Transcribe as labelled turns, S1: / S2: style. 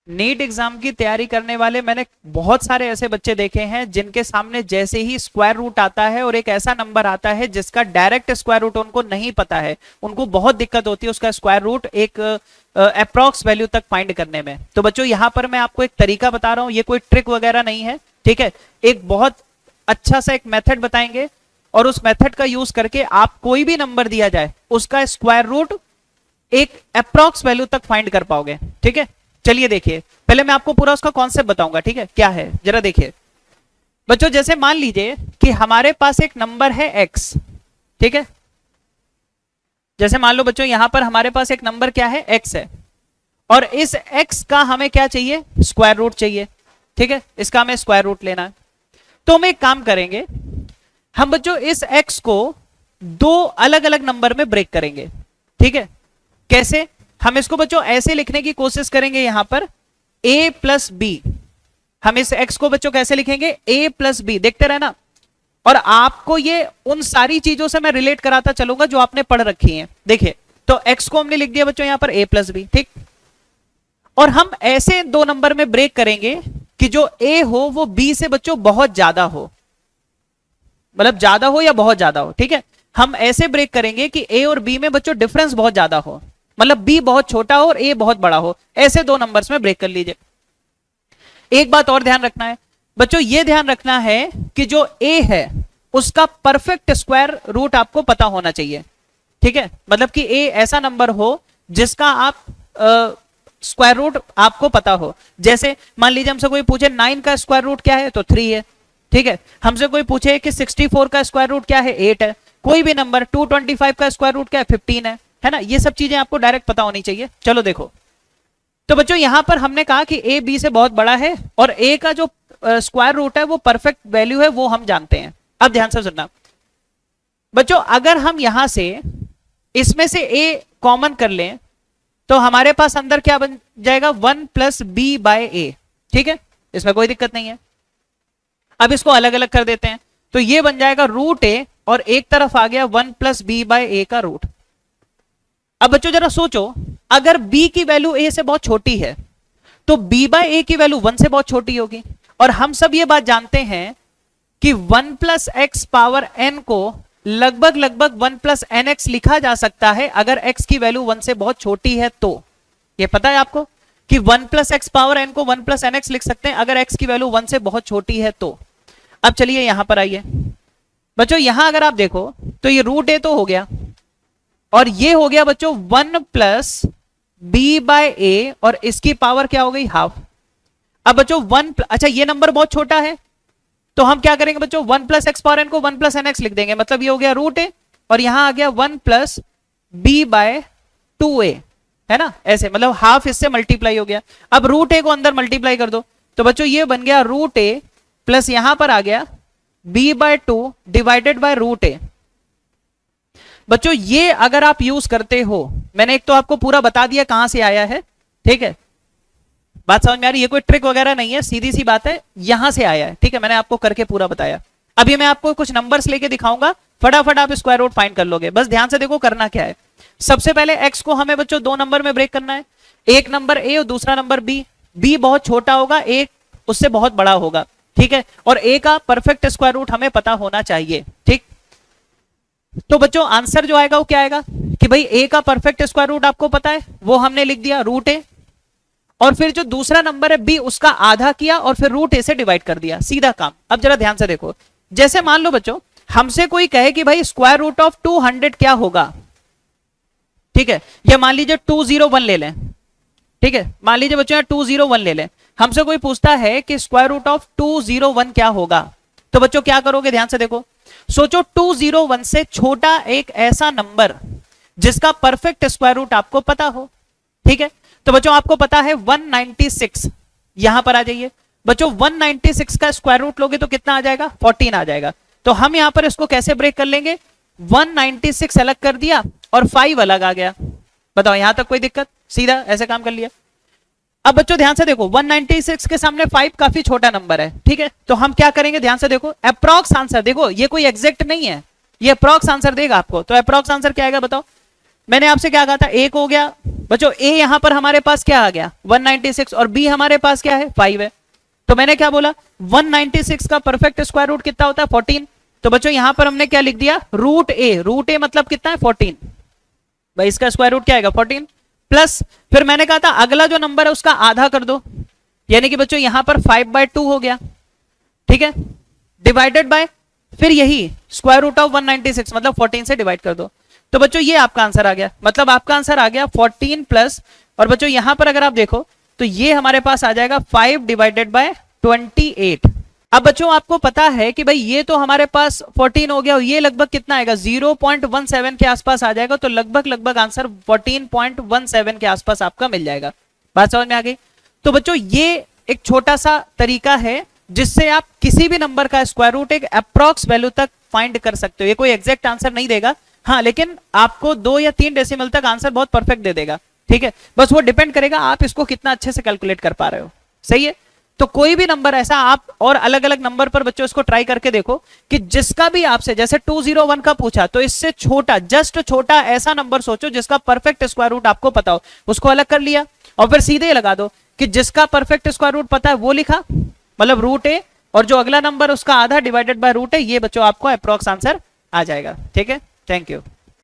S1: NEET exam की तैयारी करने वाले मैंने बहुत सारे ऐसे बच्चे देखे हैं जिनके सामने जैसे ही स्क्वायर रूट आता है और एक ऐसा नंबर आता है जिसका डायरेक्ट स्क्वायर रूट उनको नहीं पता है, उनको बहुत दिक्कत होती है उसका स्क्वायर रूट एक अप्रॉक्स वैल्यू तक फाइंड करने में। तो बच्चों यहां पर मैं आपको एक तरीका बता रहा हूं, ये कोई ट्रिक वगैरह नहीं है, ठीक है। एक बहुत अच्छा सा एक मेथड बताएंगे और उस मेथड का यूज करके आप कोई भी नंबर दिया जाए उसका स्क्वायर रूट एक अप्रॉक्स वैल्यू तक फाइंड कर पाओगे, ठीक है। चलिए देखिए, पहले मैं आपको पूरा उसका कॉन्सेप्ट बताऊंगा, ठीक है, क्या है जरा देखिए बच्चों। जैसे मान लीजिए कि हमारे पास एक नंबर है x, ठीक है। जैसे मान लो बच्चों यहां पर हमारे पास एक नंबर क्या है, x है, और इस x का हमें क्या चाहिए, स्क्वायर रूट चाहिए, ठीक है। इसका हमें स्क्वायर रूट लेना है। तो हम एक काम करेंगे, हम बच्चों इस x को दो अलग अलग नंबर में ब्रेक करेंगे, ठीक है। कैसे? हम इसको बच्चों ऐसे लिखने की कोशिश करेंगे, यहां पर a प्लस बी। हम इस x को बच्चों कैसे लिखेंगे, a प्लस बी। देखते रहना, और आपको ये उन सारी चीजों से मैं रिलेट कराता चलूंगा जो आपने पढ़ रखी हैं। देखिए, तो x को हमने लिख दिया बच्चों यहां पर a प्लस बी, ठीक। और हम ऐसे दो नंबर में ब्रेक करेंगे कि जो a हो वो b से बच्चों बहुत ज्यादा हो, मतलब ज्यादा हो या बहुत ज्यादा हो, ठीक है। हम ऐसे ब्रेक करेंगे कि a और b में बच्चों डिफरेंस बहुत ज्यादा हो, मतलब b बहुत छोटा हो और a बहुत बड़ा हो। ऐसे दो नंबर्स में ब्रेक कर लीजिए। एक बात और ध्यान रखना है बच्चों, ये ध्यान रखना है कि जो a है उसका परफेक्ट स्क्वायर रूट आपको पता होना चाहिए, ठीक है। मतलब कि a ऐसा नंबर हो जिसका आप स्क्वायर रूट आपको पता हो। जैसे मान लीजिए हमसे कोई पूछे 9 का स्क्वायर रूट क्या है, तो 3 है, ठीक है। हमसे कोई पूछे कि 64 का स्क्वायर रूट क्या है, 8 है। कोई भी नंबर 225 का स्क्वायर रूट क्या है, 15 है ना। ये सब चीजें आपको डायरेक्ट पता होनी चाहिए। चलो देखो, तो बच्चों यहां पर हमने कहा कि a b से बहुत बड़ा है और a का जो स्क्वायर रूट है वो परफेक्ट वैल्यू है, वो हम जानते हैं। अब ध्यान से सुनना बच्चों, अगर हम यहां से इसमें से a कॉमन कर लें तो हमारे पास अंदर क्या बन जाएगा, 1 प्लस बी बाय ए, ठीक है। इसमें कोई दिक्कत नहीं है। अब इसको अलग अलग कर देते हैं, तो ये बन जाएगा रूट ए और एक तरफ आ गया 1 प्लस बी बाय ए का रूट। अब बच्चों जरा सोचो, अगर b की वैल्यू a से बहुत छोटी है तो b बाय ए की वैल्यू 1 से बहुत छोटी होगी। और हम सब ये बात जानते हैं कि 1 प्लस एक्स पावर n को लगभग लगभग 1 प्लस एन एक्स लिखा जा सकता है अगर x की वैल्यू 1 से बहुत छोटी है। तो ये पता है आपको कि 1 प्लस एक्स पावर n को 1 प्लस एन एक्स लिख सकते हैं अगर x की वैल्यू 1 से बहुत छोटी है तो। अब चलिए यहां पर आइए बच्चों, यहां अगर आप देखो तो ये रूट ए तो हो गया और ये हो गया बच्चों 1 प्लस बी बाय ए और इसकी पावर क्या हो गई, हाफ। अब बच्चों अच्छा ये नंबर बहुत छोटा है तो हम क्या करेंगे बच्चों, 1 प्लस एक्स पावर एन को 1 प्लस एन एक्स लिख देंगे, मतलब ये हो गया रूट ए और यहां आ गया 1 प्लस बी बाय 2a, है ना। ऐसे मतलब हाफ इससे मल्टीप्लाई हो गया। अब रूट ए को अंदर मल्टीप्लाई कर दो तो बच्चों ये बन गया रूट ए प्लस यहां पर आ गया b by 2 divided by root A. बच्चों ये अगर आप यूज करते हो, मैंने एक तो आपको पूरा बता दिया कहां से आया है, ठीक है, बात समझ में आ रही है। ये कोई ट्रिक वगैरह नहीं है, सीधी सी बात है, यहां से आया है, ठीक है। मैंने आपको करके पूरा बताया। अभी मैं आपको कुछ नंबर्स लेके दिखाऊंगा, फटाफट आप स्क्वायर रूट फाइंड कर लोगे। बस ध्यान से देखो करना क्या है। सबसे पहले x को हमें बच्चों दो नंबर में ब्रेक करना है, एक नंबर a और दूसरा नंबर b। b बहुत छोटा होगा, a उससे बहुत बड़ा होगा, ठीक है। और a का परफेक्ट स्क्वायर रूट हमें पता होना चाहिए, ठीक। तो बच्चों आंसर जो आएगा वो क्या आएगा कि भाई a का परफेक्ट स्क्वायर रूट आपको पता है, वो हमने लिख दिया रूट ए, और फिर जो दूसरा नंबर है b उसका आधा किया और फिर रूट ए से डिवाइड कर दिया, सीधा काम। अब जरा ध्यान से देखो, जैसे मान लो बच्चों हमसे कोई कहे कि भाई स्क्वायर रूट ऑफ 200 क्या होगा, ठीक है, या मान लीजिए 201 ले लें, ठीक है, मान लीजिए बच्चों 201 ले लें। हमसे कोई पूछता है कि स्क्वायर रूट ऑफ 201 क्या होगा, तो बच्चों क्या करोगे, ध्यान से देखो, सोचो 201 से छोटा एक ऐसा नंबर जिसका परफेक्ट स्क्वायर रूट आपको पता हो, ठीक है। तो बच्चों आपको पता है 196, यहां पर आ जाइए बच्चों, 196 का स्क्वायर रूट लोगे तो कितना आ जाएगा, 14 आ जाएगा। तो हम यहां पर इसको कैसे ब्रेक कर लेंगे, 196 अलग कर दिया और 5 अलग आ गया। बताओ यहां तक कोई दिक्कत, सीधा ऐसे काम कर लिया। अब बच्चों ध्यान से देखो, 196 के सामने 5 काफी छोटा नंबर है, ठीक है। तो हम क्या करेंगे, ध्यान से देखो, अप्रॉक्स आंसर देखो, ये कोई एग्जैक्ट नहीं है, ये अप्रॉक्स आंसर देगा आपको। तो अप्रॉक्स आंसर क्या आएगा बताओ, मैंने आपसे क्या कहा था, एक हो गया बच्चों, ए यहां पर हमारे पास क्या आ गया 196 और बी हमारे पास क्या है 5 है। तो मैंने क्या बोला 196 का परफेक्ट स्क्वायर रूट कितना होता है 14। तो बच्चों यहां पर हमने क्या लिख दिया रूट ए मतलब कितना है 14, भाई इसका स्क्वायर रूट क्या आएगा 14 प्लस, फिर मैंने कहा था अगला जो नंबर है उसका आधा कर दो, यानी कि बच्चों यहां पर 5/2 हो गया, ठीक है, डिवाइडेड बाय फिर यही स्क्वायर रूट ऑफ 196 मतलब 14 से डिवाइड कर दो। तो बच्चों ये आपका आंसर आ गया, मतलब आपका आंसर आ गया 14 प्लस, और बच्चों यहां पर अगर आप देखो तो ये हमारे पास आ जाएगा 5 डिवाइडेड बाय 28। अब बच्चों आपको पता है कि भाई ये तो हमारे पास 14 हो गया और ये लगभग कितना आएगा 0.17 के आसपास आ जाएगा, तो लगभग आंसर 14.17 के आसपास आपका मिल जाएगा। बात समझ में आ गई? तो बच्चों ये एक छोटा सा तरीका है जिससे आप किसी भी नंबर का स्क्वायर रूट एक अप्रॉक्स वैल्यू तक फाइंड कर सकते हो। ये कोई एग्जैक्ट आंसर नहीं देगा, हाँ, लेकिन आपको 2 या 3 डेसिमल तक आंसर बहुत परफेक्ट दे देगा, ठीक है, बस वो डिपेंड करेगा आप इसको कितना अच्छे से कैलकुलेट कर पा रहे हो। सही है? तो कोई भी नंबर ऐसा आप और अलग अलग नंबर पर बच्चों इसको ट्राई करके देखो कि जिसका भी आपसे जैसे 201 का पूछा तो इससे छोटा, जस्ट छोटा ऐसा नंबर सोचो जिसका परफेक्ट स्क्वायर रूट आपको पता हो, उसको अलग कर लिया और फिर सीधे लगा दो कि जिसका परफेक्ट स्क्वायर रूट पता है वो लिखा, मतलब रूट ए, और जो अगला नंबर उसका आधा डिवाइडेड बाय रूट है, ये बच्चों आपको अप्रॉक्स आंसर आ जाएगा। ठीक है, थैंक यू।